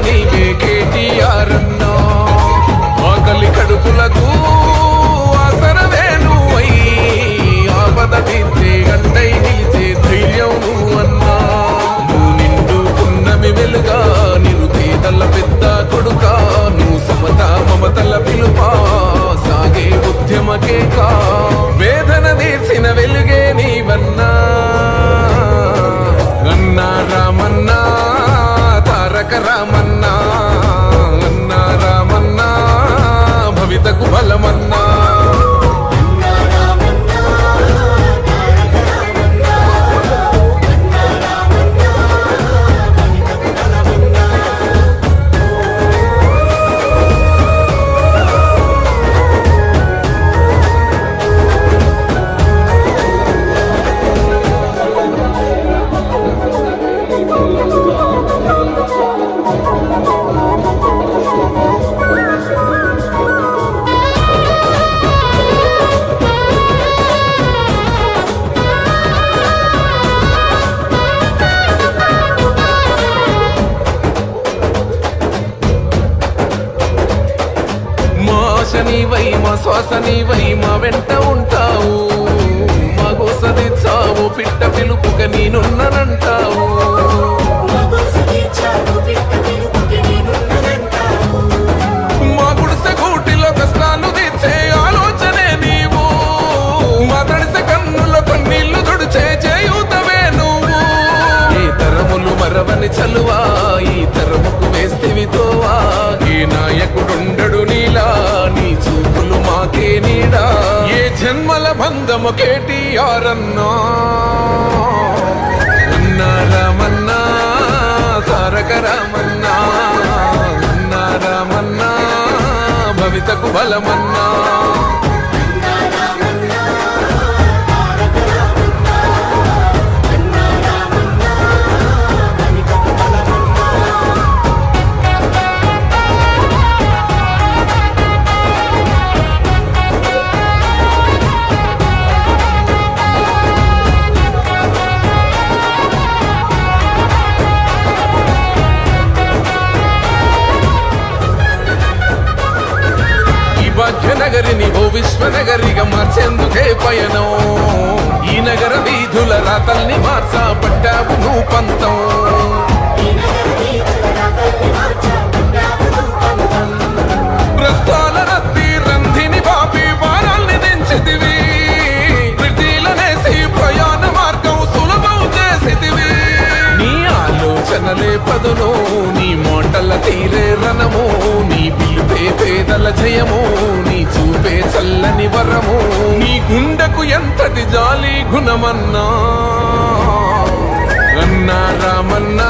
నీవే కేటీఆర్ అన్నా ఆకలి కడుపులకు ఆసరవే నువ్వై ఆపద తీర్చే గంటై నిలిచే ధైర్యం నువ్వన్నా నువ్వు నిండుకున్నమి వెలుగా నిరుపేదల పెద్ద కొడుక నువ్వు సమత మమతల పిలుపా సాగే ఉద్యమకే కా వేదన తీర్చిన వెలుగే నీవన్నా అన్నా రామన్నా తారక రామన్నా అన్నా రామన్నా భవితకు బలమన్నా నీవై మా శ్వాస నీవై మా వెంట ఉంటావు మా గోసదిచ్చావు పిట్ట పిలుపుక నేనున్నానంటావు మా గుడిసె గూటిలో కష్టాలు తీర్చే ఆలోచనే నీవు మా తడిసె కన్నులో కన్నీళ్లు తుడిచే చేయూతవే నువ్వు ఈ తరములు మరవని చలువా ఈ తరముకు వేస్తేవి తోవా ఏ నాయకుడుండడు నీలా నీ చూపులు మాకే నీడా ఏ జన్మల బంధము కేటీఆర్ అన్నా అన్నా రామన్నా తారక రామన్నా అన్నా రామన్నా భవితకు బలమన్నా భాగ్యనగరిని ఓ విశ్వనగరిగా మార్చేందుకే పయనం ఈ నగర వీధుల రాతల్ని మార్చబడ్డావు నువ్వు పంతం ప్రస్తాల రద్దీ రంధిని బాపి వారాల్ని దించితివి ప్రిటీలనేసి ప్రయాణ మార్గం సులభం చేసితివి నీ ఆలోచనలే పదును నీ మాటల తీరే రణము నీ పిలుపే పేదల జయము నీ చూపే చల్లని వరము నీ గుండెకు ఎంతటి జాలి గుణమన్నా అన్నా రామన్నా